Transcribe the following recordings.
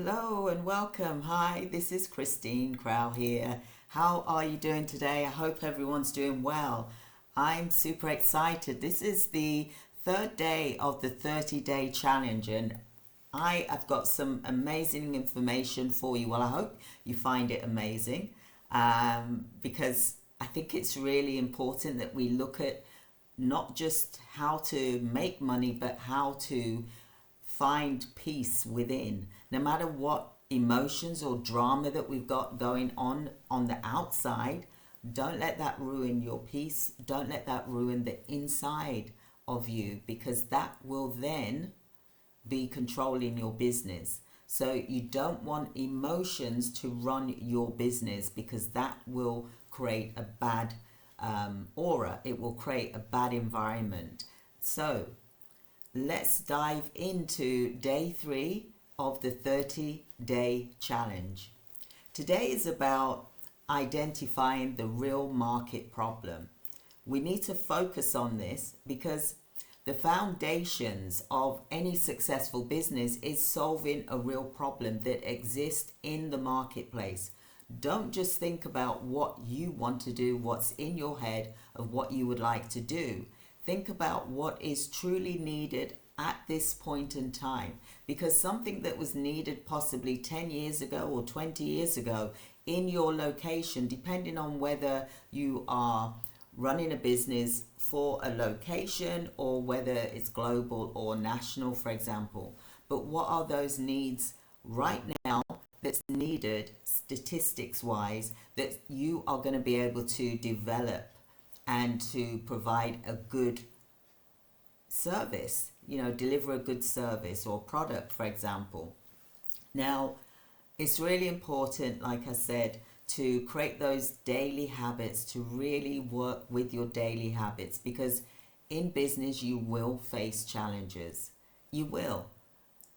Hello and welcome. Hi, this is Christine Crow here. How are you doing today? I hope everyone's doing well. I'm super excited. This is the third day of the 30-day challenge, and I have got some amazing information for you. Well, I hope you find it amazing because I think it's really important that we look at not just how to make money, but how to find peace within. No matter what emotions or drama that we've got going on the outside, don't let that ruin your peace. Don't let that ruin the inside of you, because that will then be controlling your business. So you don't want emotions to run your business, because that will create a bad aura. It will create a bad environment. So let's dive into day 3 of the 30-day challenge. Today is about identifying the real market problem. We need to focus on this because the foundations of any successful business is solving a real problem that exists in the marketplace. Don't just think about what you want to do, what's in your head of what you would like to do. Think about what is truly needed at this point in time, because something that was needed possibly 10 years ago or 20 years ago in your location, depending on whether you are running a business for a location or whether it's global or national, for example. But what are those needs right now that's needed statistics wise that you are going to be able to develop and to provide a good service, deliver a good service or product, for example. Now, it's really important, like I said, to create those daily habits, to really work with your daily habits, because in business you will face challenges. You will.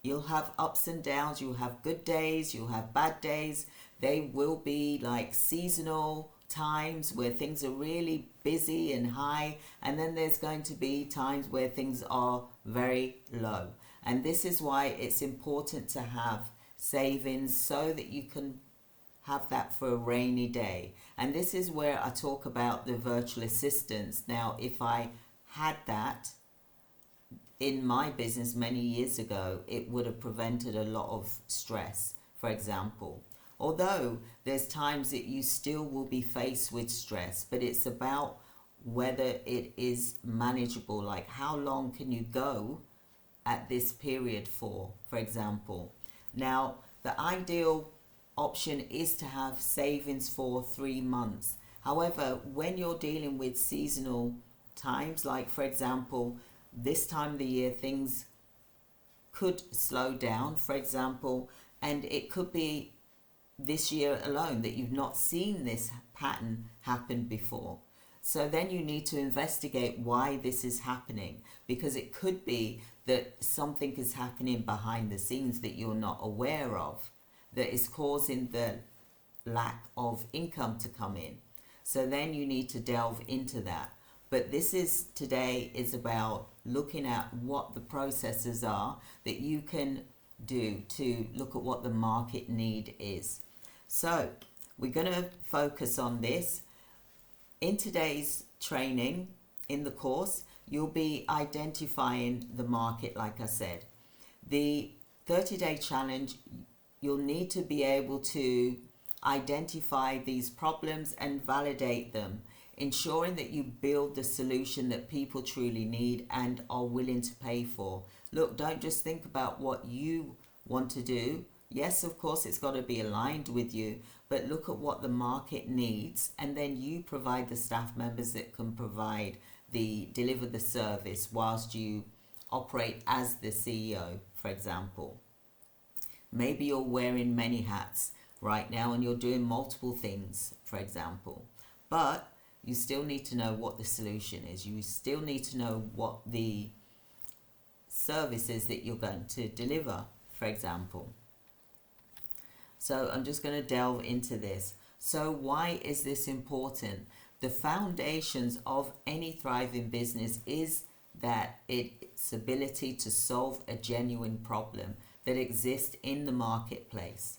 You'll have ups and downs, you'll have good days, you'll have bad days. They will be like seasonal times where things are really busy and high, and then there's going to be times where things are very low. And this is why it's important to have savings so that you can have that for a rainy day. And this is where I talk about the virtual assistants. Now, if I had that in my business many years ago, it would have prevented a lot of stress, for example. Although there's times that you still will be faced with stress, but it's about whether it is manageable. Like, how long can you go at this period for example. Now, the ideal option is to have savings for 3 months. However, when you're dealing with seasonal times, like for example, this time of the year, things could slow down, for example, and it could be this year alone that you've not seen this pattern happen before. So then you need to investigate why this is happening, because it could be that something is happening behind the scenes that you're not aware of that is causing the lack of income to come in. So then you need to delve into that. But today is about looking at what the processes are that you can do to look at what the market need is. So we're going to focus on this. In today's training, in the course, you'll be identifying the market, like I said. The 30-day challenge, you'll need to be able to identify these problems and validate them, ensuring that you build the solution that people truly need and are willing to pay for. Look, don't just think about what you want to do. Yes, of course, it's got to be aligned with you, but look at what the market needs, and then you provide the staff members that can deliver the service whilst you operate as the CEO, for example. Maybe you're wearing many hats right now and you're doing multiple things, for example, but you still need to know what the solution is. You still need to know what the service is that you're going to deliver, for example. So I'm just going to delve into this. So why is this important? The foundations of any thriving business is that its ability to solve a genuine problem. that exist in the marketplace.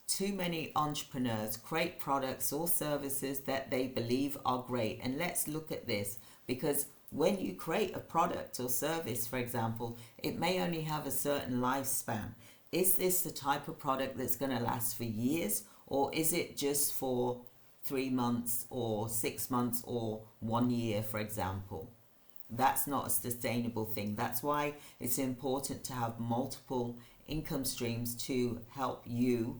Too many entrepreneurs create products or services that they believe are great. And let's look at this, because when you create a product or service, for example, it may only have a certain lifespan. Is this the type of product that's going to last for years, or is it just for 3 months or 6 months or 1 year, for example? That's not a sustainable thing. That's why it's important to have multiple income streams to help you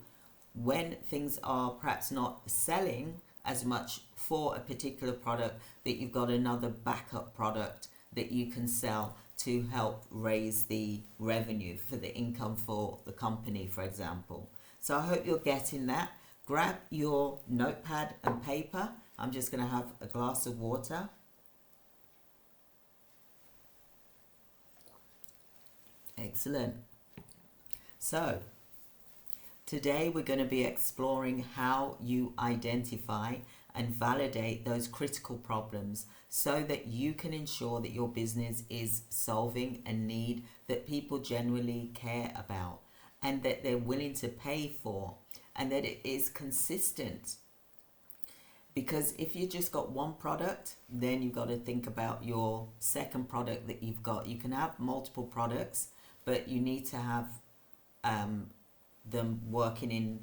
when things are perhaps not selling as much for a particular product, that you've got another backup product that you can sell to help raise the revenue for the income for the company, for example. So I hope you're getting that. Grab your notepad and paper. I'm just going to have a glass of water. Excellent. So today we're going to be exploring how you identify and validate those critical problems so that you can ensure that your business is solving a need that people genuinely care about and that they're willing to pay for, and that it is consistent. Because if you just got one product, then you've got to think about your second product that you've got. You can have multiple products, but you need to have them working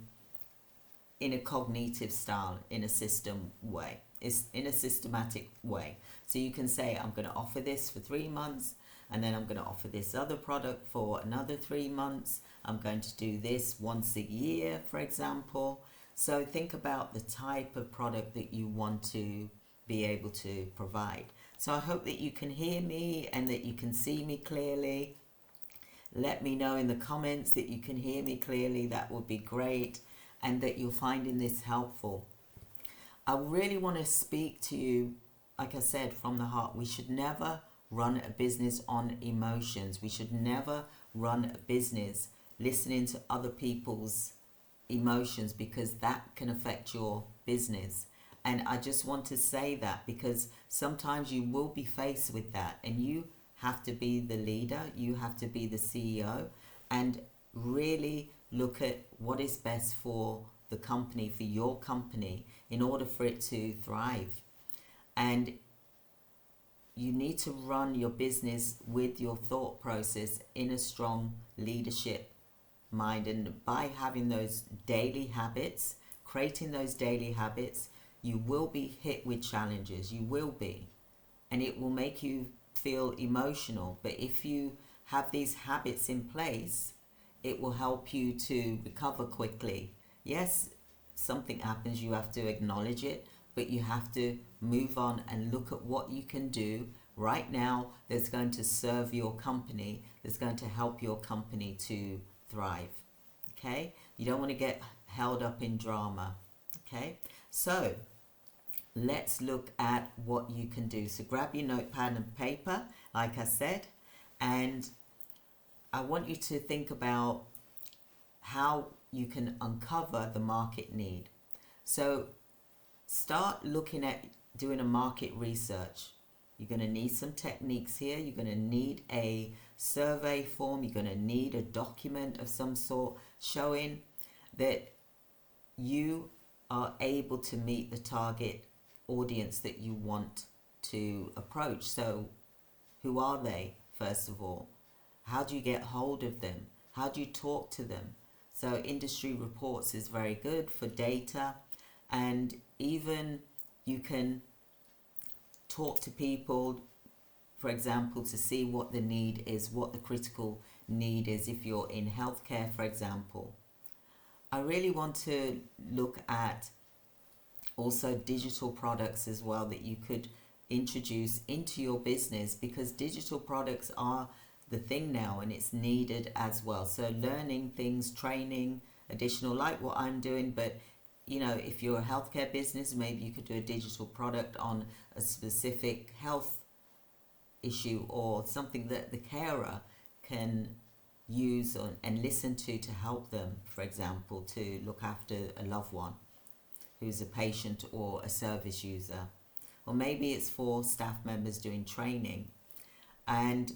in a cognitive style, in a system way. It's in a systematic way. So you can say, I'm going to offer this for 3 months, and then I'm going to offer this other product for another 3 months. I'm going to do this once a year, for example. So think about the type of product that you want to be able to provide. So I hope that you can hear me and that you can see me clearly. Let me know in the comments that you can hear me clearly. That would be great, and that you're finding this helpful. I really want to speak to you, like I said, from the heart. We should never run a business on emotions. We should never run a business listening to other people's emotions, because that can affect your business. And I just want to say that because sometimes you will be faced with that, and you have to be the leader, you have to be the CEO, and really look at what is best for the company, for your company, in order for it to thrive. And you need to run your business with your thought process in a strong leadership mind. And by having those daily habits, creating those daily habits, you will be hit with challenges. You will be. And it will make you feel emotional. But if you have these habits in place, it will help you to recover quickly. Yes, something happens, you have to acknowledge it, but you have to move on and look at what you can do right now that's going to serve your company, that's going to help your company to thrive. Okay? You don't want to get held up in drama. Okay? So let's look at what you can do. So grab your notepad and paper, like I said, and I want you to think about how you can uncover the market need. So start looking at doing a market research. You're going to need some techniques here. You're going to need a survey form. You're going to need a document of some sort showing that you are able to meet the target audience that you want to approach. So who are they, first of all? How do you get hold of them? How do you talk to them? So industry reports is very good for data, and even you can talk to people, for example, to see what the need is, what the critical need is if you're in healthcare, for example. I really want to look at also digital products as well that you could introduce into your business, because digital products are the thing now and it's needed as well. So learning things, training, additional, like what I'm doing. But you know, if you're a healthcare business, maybe you could do a digital product on a specific health issue, or something that the carer can use and listen to help them, for example, to look after a loved one who's a patient or a service user. Or maybe it's for staff members doing training. And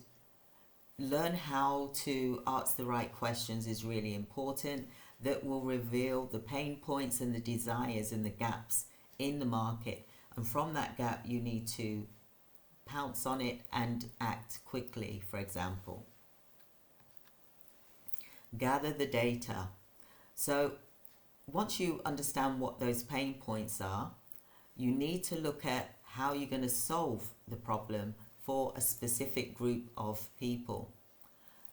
learn how to ask the right questions is really important. That will reveal the pain points and the desires and the gaps in the market. And from that gap, you need to pounce on it and act quickly, for example. Gather the data. So once you understand what those pain points are, you need to look at how you're going to solve the problem for a specific group of people.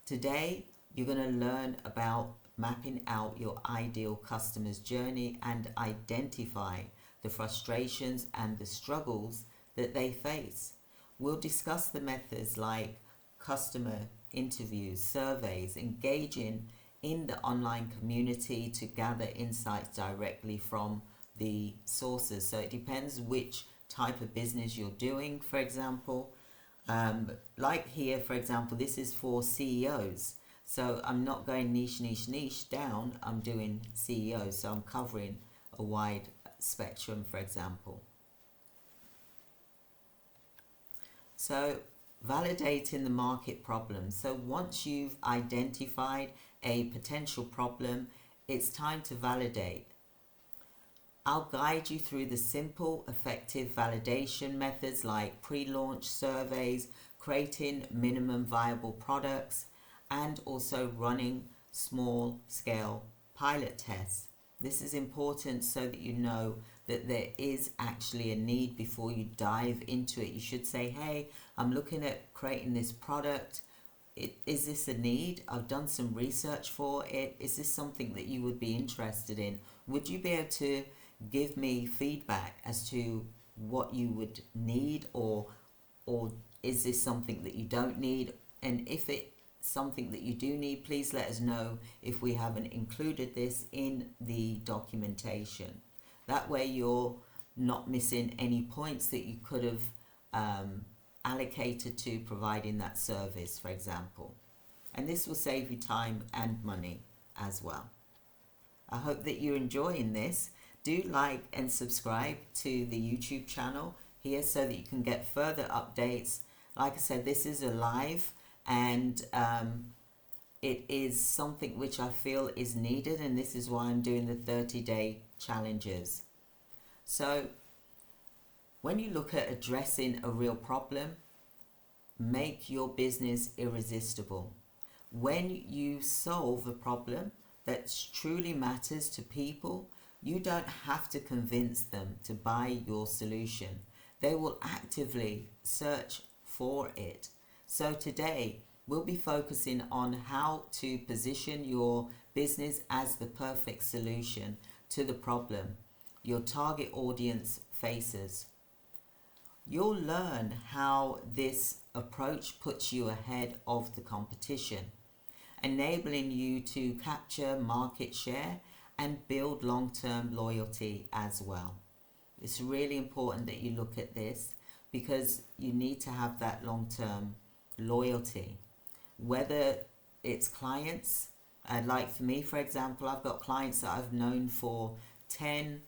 Today, you're going to learn about mapping out your ideal customer's journey and identify the frustrations and the struggles that they face. We'll discuss the methods like customer interviews, surveys, engaging in the online community to gather insights directly from the sources. So it depends which type of business you're doing, for example. Like here, for example, this is for CEOs. So I'm not going niche down, I'm doing CEOs. So I'm covering a wide spectrum, for example. So validating the market problem. So once you've identified a potential problem, it's time to validate. I'll guide you through the simple, effective validation methods like pre-launch surveys, creating minimum viable products, and also running small-scale pilot tests. This is important so that you know that there is actually a need before you dive into it. You should say, hey, I'm looking at creating this product. Is this a need? I've done some research for it. Is this something that you would be interested in? Would you be able to give me feedback as to what you would need, or is this something that you don't need? And if it's something that you do need, please let us know if we haven't included this in the documentation. That way you're not missing any points that you could have allocated to providing that service, for example. And this will save you time and money as well. I hope that you're enjoying this. Do like and subscribe to the YouTube channel here so that you can get further updates. Like I said, this is a live, and it is something which I feel is needed, and this is why I'm doing the 30-day challenges. So when you look at addressing a real problem, make your business irresistible. When you solve a problem that truly matters to people, you don't have to convince them to buy your solution. They will actively search for it. So today, we'll be focusing on how to position your business as the perfect solution to the problem your target audience faces. You'll learn how this approach puts you ahead of the competition, enabling you to capture market share and build long-term loyalty as well. It's really important that you look at this because you need to have that long-term loyalty. Whether it's clients, like for me, for example, I've got clients that I've known for 10,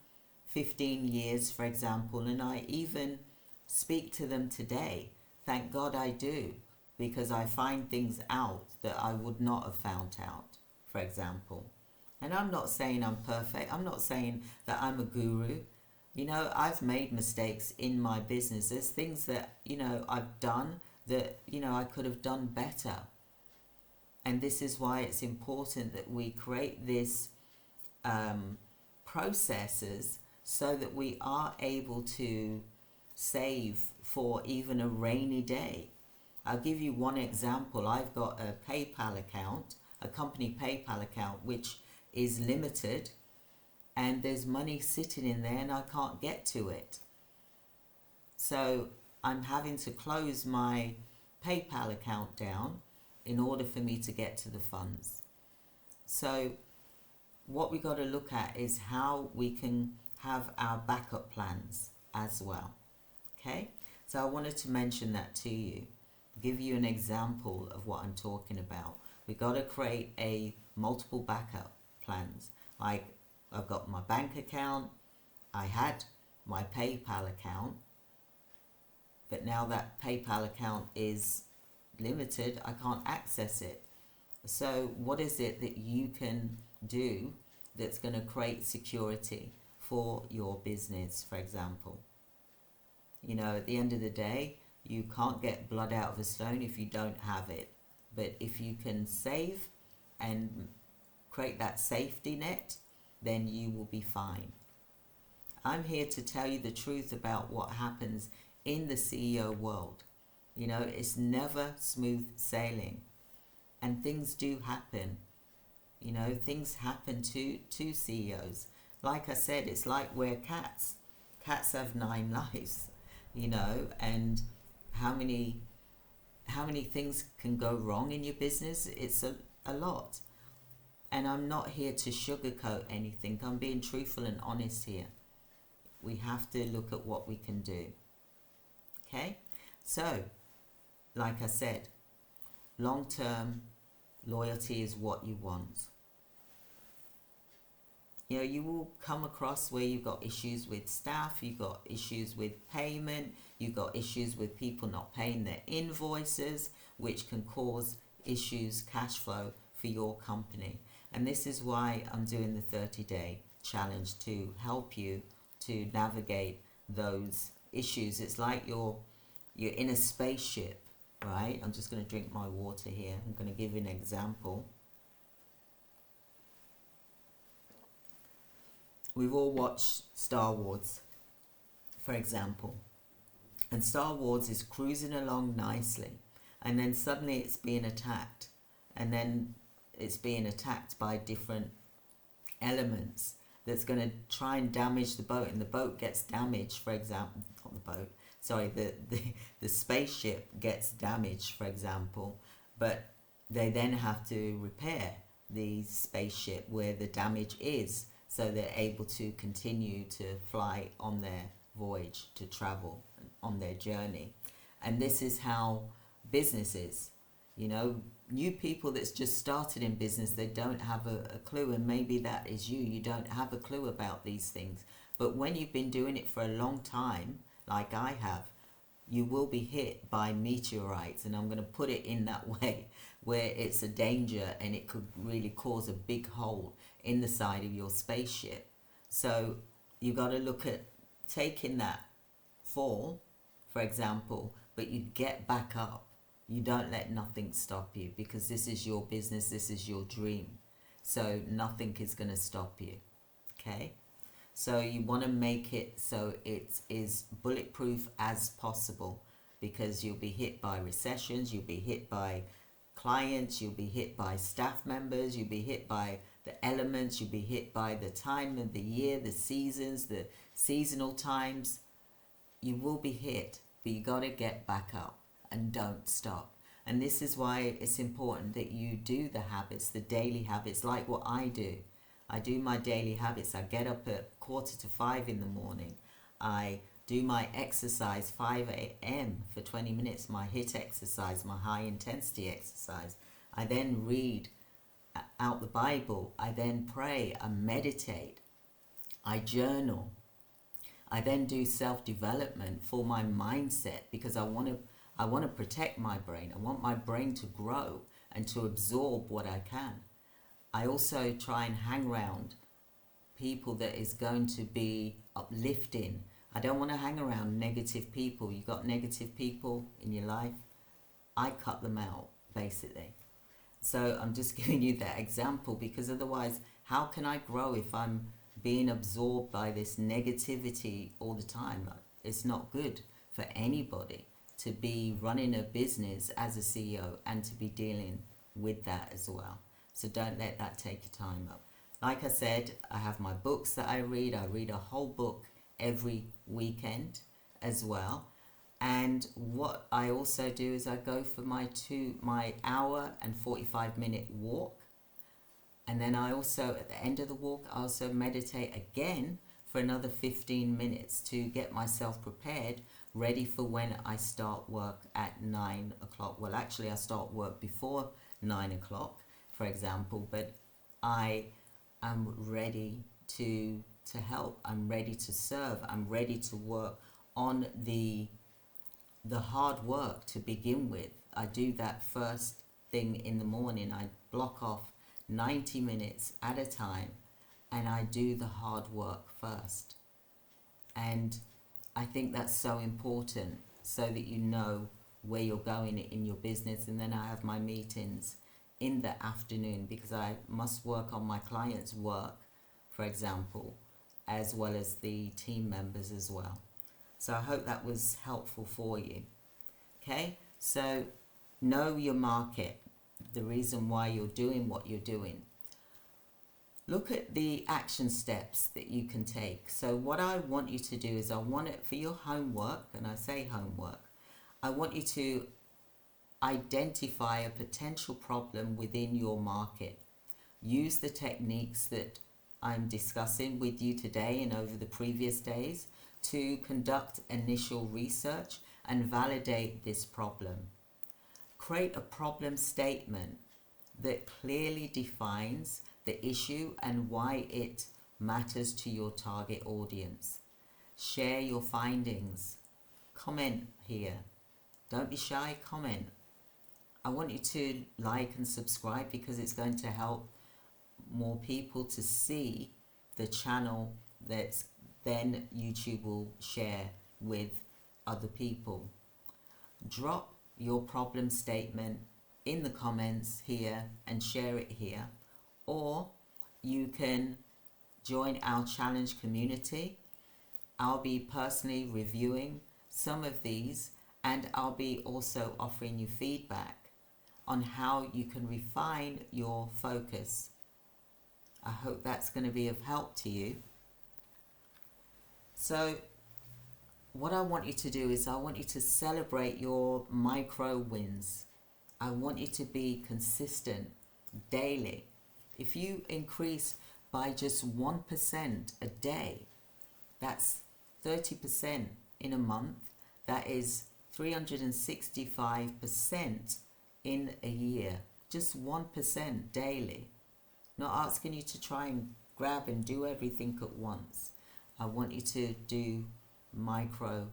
15 years, for example, and I even speak to them today. Thank God I do, because I find things out that I would not have found out, for example. And I'm not saying I'm perfect. I'm not saying that I'm a guru. You know, I've made mistakes in my business. There's things that, I've done that, I could have done better. And this is why it's important that we create this processes so that we are able to save for even a rainy day. I'll give you one example. I've got a PayPal account, a company PayPal account, which is limited, and there's money sitting in there and I can't get to it. So I'm having to close my PayPal account down in order for me to get to the funds. So what we got to look at is how we can have our backup plans as well. Okay, so I wanted to mention that to you, give you an example of what I'm talking about. We got to create a multiple backup plans. Like I've got my bank account, I had my PayPal account, but now that PayPal account is limited. I can't access it. So what is it that you can do that's going to create security for your business, for example? You know, at the end of the day, you can't get blood out of a stone if you don't have it. But if you can save and create that safety net, then you will be fine. I'm here to tell you the truth about what happens in the CEO world. You know, it's never smooth sailing. And things do happen. You know, things happen to CEOs. Like I said, it's like we're cats. Cats have 9 lives, you know, and how many things can go wrong in your business? It's a lot. And I'm not here to sugarcoat anything. I'm being truthful and honest here. We have to look at what we can do. Okay? So, like I said, long-term loyalty is what you want. You know, you will come across where you've got issues with staff, you've got issues with payment, you've got issues with people not paying their invoices, which can cause issues, cash flow for your company. And this is why I'm doing the 30-day challenge, to help you to navigate those issues. It's like you're in a spaceship, right? I'm just going to drink my water here. I'm going to give you an example. We've all watched Star Wars, for example. And Star Wars is cruising along nicely. And then suddenly it's being attacked. And then it's being attacked by different elements that's going to try and damage the boat. And the boat gets damaged, for example. Not the boat. Sorry, the spaceship gets damaged, for example. But they then have to repair the spaceship where the damage is, so they're able to continue to fly on their voyage, to travel on their journey. And this is how business is. You know, new people that's just started in business, they don't have a clue, and maybe that is you. You don't have a clue about these things. But when you've been doing it for a long time, like I have, you will be hit by meteorites, and I'm going to put it in that way, where it's a danger and it could really cause a big hole in the side of your spaceship. So you got to look at taking that fall, for example, but you get back up. You don't let nothing stop you, because this is your business, this is your dream. So nothing is going to stop you. Okay? So you want to make it so it is bulletproof as possible, because you'll be hit by recessions, you'll be hit by clients, you'll be hit by staff members, you'll be hit by the elements, you'll be hit by the time of the year, the seasons, the seasonal times. You will be hit, but you got to get back up and don't stop. And this is why it's important that you do the habits, the daily habits, like what I do. I do my daily habits. I get up at 4:45 in the morning. I do my exercise 5 a.m. for 20 minutes, my HIIT exercise, my high intensity exercise. I then read out the Bible. I then pray. I meditate. I journal. I then do self-development for my mindset, because I want to protect my brain. I want my brain to grow and to absorb what I can. I also try and hang around people that is going to be uplifting. I don't want to hang around negative people. You got negative people in your life, I cut them out, basically. So I'm just giving you that example, because otherwise, how can I grow if I'm being absorbed by this negativity all the time? It's not good for anybody to be running a business as a CEO and to be dealing with that as well. So don't let that take your time up. Like I said, I have my books that I read. I read a whole book every weekend as well. And what I also do is I go for my hour and 45-minute walk. And then I also, at the end of the walk, I also meditate again for another 15 minutes to get myself prepared, ready for when I start work at 9 o'clock. Well, actually, I start work before 9 o'clock, for example, but I am ready to help. I'm ready to serve. I'm ready to work on the hard work to begin with, I do that first thing in the morning. I block off 90 minutes at a time and I do the hard work first. And I think that's so important so that you know where you're going in your business. And then I have my meetings in the afternoon because I must work on my clients' work, for example, as well as the team members as well. So I hope that was helpful for you. Okay, so know your market, the reason why you're doing what you're doing. Look at the action steps that you can take. So what I want you to do is I want it for your homework, and I say homework, I want you to identify a potential problem within your market. Use the techniques that I'm discussing with you today and over the previous days to conduct initial research and validate this problem. Create a problem statement that clearly defines the issue and why it matters to your target audience. Share your findings. Comment here. Don't be shy, comment. I want you to like and subscribe because it's going to help more people to see the channel that then YouTube will share with other people. Drop your problem statement in the comments here and share it here, or you can join our challenge community. I'll be personally reviewing some of these and I'll be also offering you feedback on how you can refine your focus. I hope that's going to be of help to you. So what I want you to do is I want you to celebrate your micro wins. I want you to be consistent daily. If you increase by just 1% a day, that's 30% in a month. That is 365% in a year. Just 1% daily. Not asking you to try and grab and do everything at once. I want you to do micro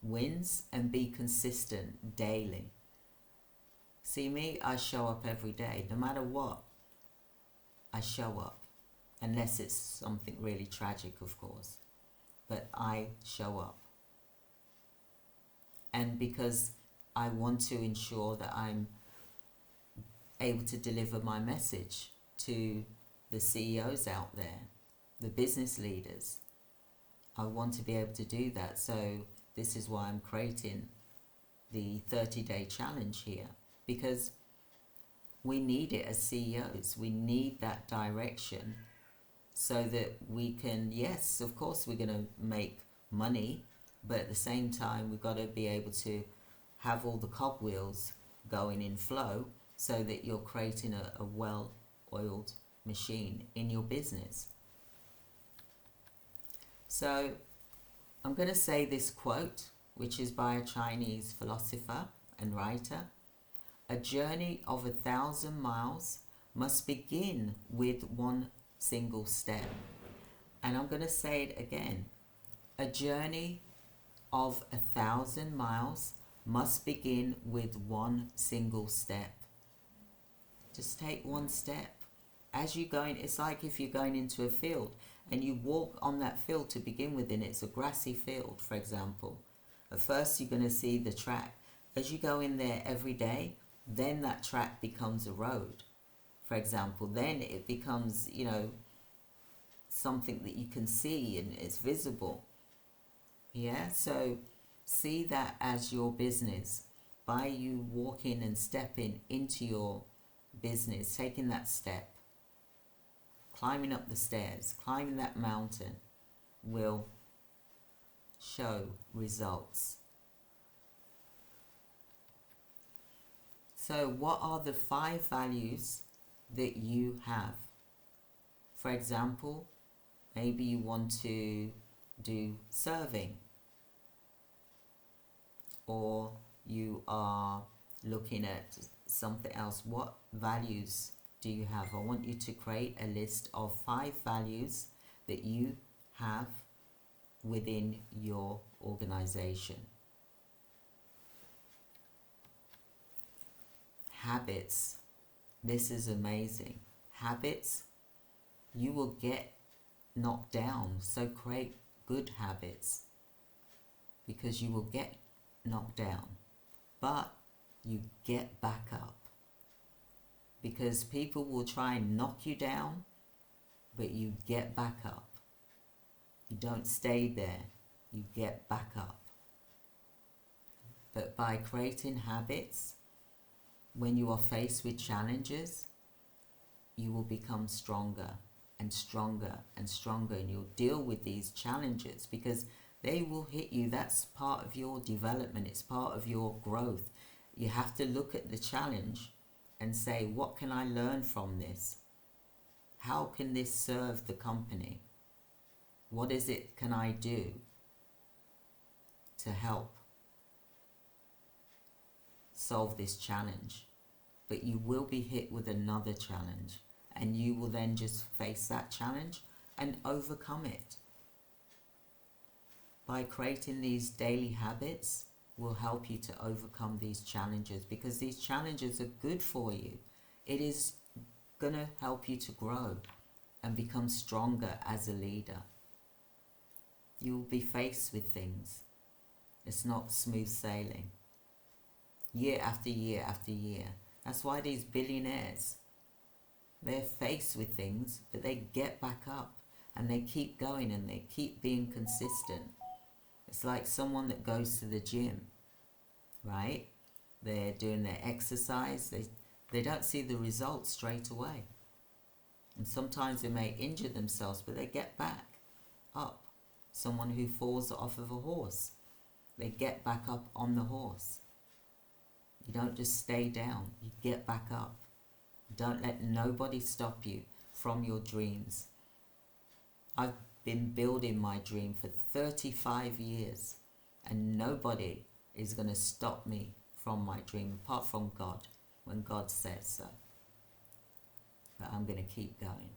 wins and be consistent daily. See me, I show up every day, no matter what. I show up, unless it's something really tragic, of course, but I show up. And because I want to ensure that I'm able to deliver my message to the CEOs out there, the business leaders, I want to be able to do that. So this is why I'm creating the 30-day challenge here, because we need it as CEOs. We need that direction so that we can, yes, of course we're going to make money, but at the same time we've got to be able to have all the cogwheels going in flow so that you're creating a well-oiled machine in your business. So I'm going to say this quote, which is by a Chinese philosopher and writer. A journey of 1,000 miles must begin with one single step. And I'm going to say it again. A journey of 1,000 miles must begin with one single step. Just take one step. As you're going, it's like if you're going into a field and you walk on that field to begin with, and it's a grassy field, for example. At first you're going to see the track. As you go in there every day, then that track becomes a road, for example. Then it becomes, something that you can see and it's visible. Yeah, so see that as your business. By you walking and stepping into your business, taking that step, climbing up the stairs, climbing that mountain will show results. So what are the 5 values that you have? For example, maybe you want to do serving, or you are looking at something else. What values do you have? I want you to create a list of 5 values that you have within your organization. habits. This is amazing. Habits, you will get knocked down. So create good habits, because you will get knocked down, but you get back up. Because people will try and knock you down, but you get back up. You don't stay there, you get back up. But by creating habits, when you are faced with challenges, you will become stronger and stronger and stronger, and you'll deal with these challenges because they will hit you. That's part of your development, it's part of your growth. You have to look at the challenge and say, what can I learn from this? How can this serve the company? What is it can I do to help solve this challenge? But you will be hit with another challenge, and you will then just face that challenge and overcome it. By creating these daily habits will help you to overcome these challenges, because these challenges are good for you. It is going to help you to grow and become stronger as a leader. You will be faced with things. It's not smooth sailing. Year after year after year. That's why these billionaires, they're faced with things, but they get back up and they keep going and they keep being consistent. It's like someone that goes to the gym, right? They're doing their exercise. They don't see the results straight away. And sometimes they may injure themselves, but they get back up. Someone who falls off of a horse, they get back up on the horse. You don't just stay down, you get back up. Don't let nobody stop you from your dreams. I've been building my dream for 35 years, and nobody is going to stop me from my dream apart from God, when God says so. But I'm going to keep going,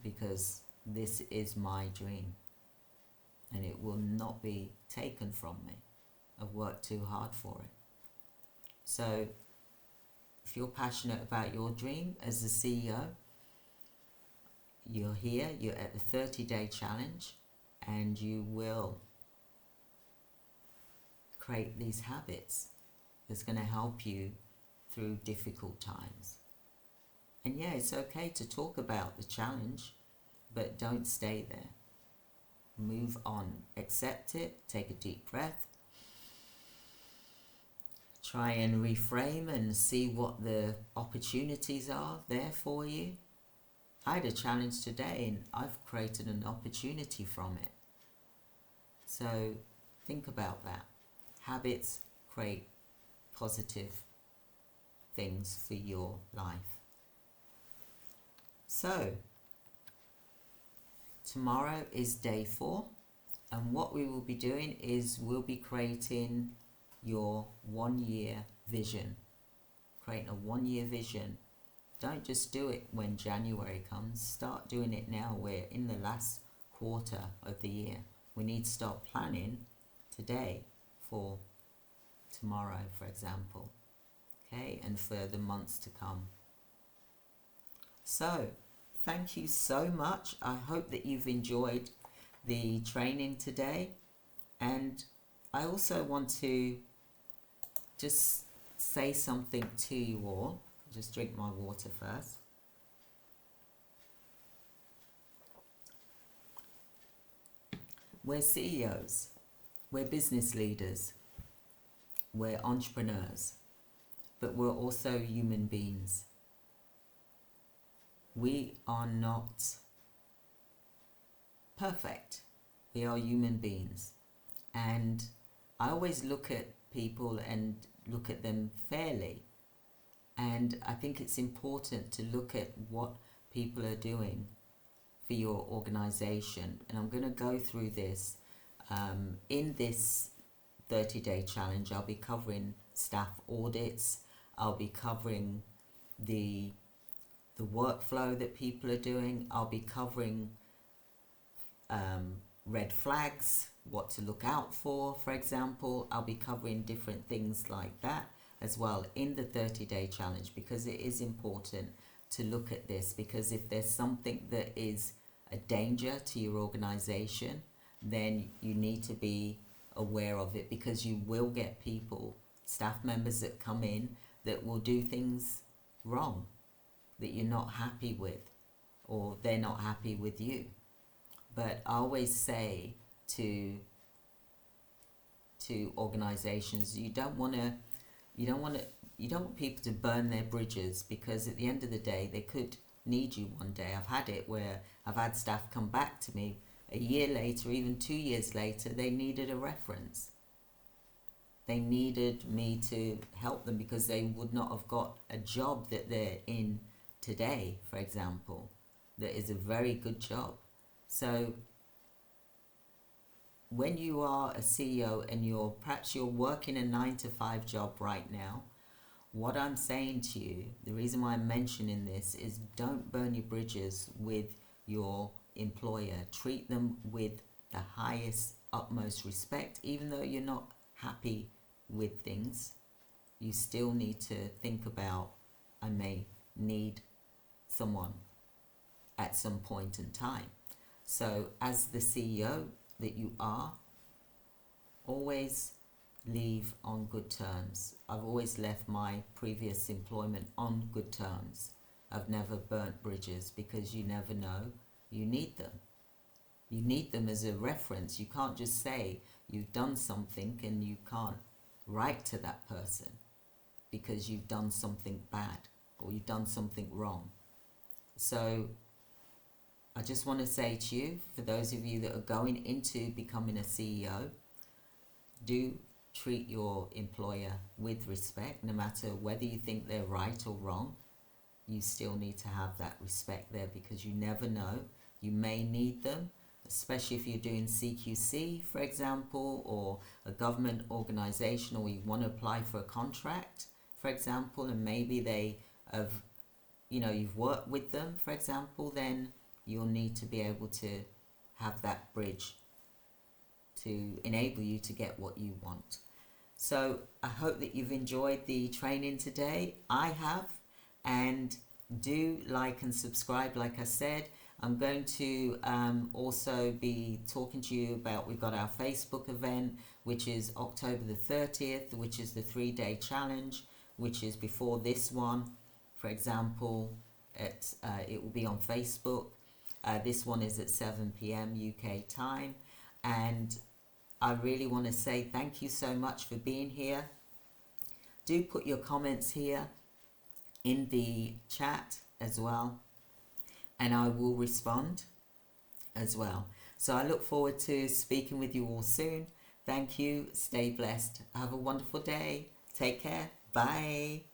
because this is my dream and it will not be taken from me. I've worked too hard for it. So if you're passionate about your dream as the CEO, you're here, you're at the 30-day challenge, and you will create these habits that's going to help you through difficult times. And yeah, it's okay to talk about the challenge, but don't stay there. Move on, accept it, take a deep breath, try and reframe and see what the opportunities are there for you. I had a challenge today and I've created an opportunity from it. So think about that. Habits create positive things for your life. So tomorrow is day 4, and what we will be doing is we'll be creating your 1-year vision. Creating a 1-year vision. Don't just do it when January comes. Start doing it now. We're in the last quarter of the year. We need to start planning today for tomorrow, for example. Okay, and for the months to come. So, thank you so much. I hope that you've enjoyed the training today. And I also want to just say something to you all. Just drink my water first. We're CEOs, we're business leaders, we're entrepreneurs, but we're also human beings. We are not perfect. We are human beings. And I always look at people and look at them fairly. And I think it's important to look at what people are doing for your organization. And I'm going to go through this. In this 30-day challenge, I'll be covering staff audits. I'll be covering the workflow that people are doing. I'll be covering red flags, what to look out for example. I'll be covering different things like that. as well in the 30-day challenge, because it is important to look at this, because if there's something that is a danger to your organization, then you need to be aware of it, because you will get people, staff members that come in that will do things wrong that you're not happy with, or they're not happy with you. But I always say to organizations, you don't want people to burn their bridges, because at the end of the day they could need you one day. I've had it where I've had staff come back to me a year later, even 2 years later, they needed a reference. They needed me to help them because they would not have got a job that they're in today, for example, that is a very good job. So when you are a CEO and perhaps you're working a 9-to-5 job right now, what I'm saying to you, the reason why I'm mentioning this is, don't burn your bridges with your employer. Treat them with the highest, utmost respect. Even though you're not happy with things, you still need to think about, I may need someone at some point in time. So as the CEO that you are, always leave on good terms. I've always left my previous employment on good terms. I've never burnt bridges, because you never know. You need them. You need them as a reference. You can't just say you've done something and you can't write to that person because you've done something bad or you've done something wrong. So I just want to say to you, for those of you that are going into becoming a CEO, do treat your employer with respect. No matter whether you think they're right or wrong, you still need to have that respect there, because you never know. You may need them, especially if you're doing CQC, for example, or a government organization, or you want to apply for a contract, for example, and maybe they have, you've worked with them, for example, then you'll need to be able to have that bridge to enable you to get what you want. So I hope that you've enjoyed the training today. I have, and do like and subscribe. Like I said, I'm going to also be talking to you about, we've got our Facebook event, which is October the 30th, which is the 3-day challenge, which is before this one. For example, it will be on Facebook. This one is at 7 p.m. UK time. And I really want to say thank you so much for being here. Do put your comments here in the chat as well, and I will respond as well. So I look forward to speaking with you all soon. Thank you. Stay blessed. Have a wonderful day. Take care. Bye.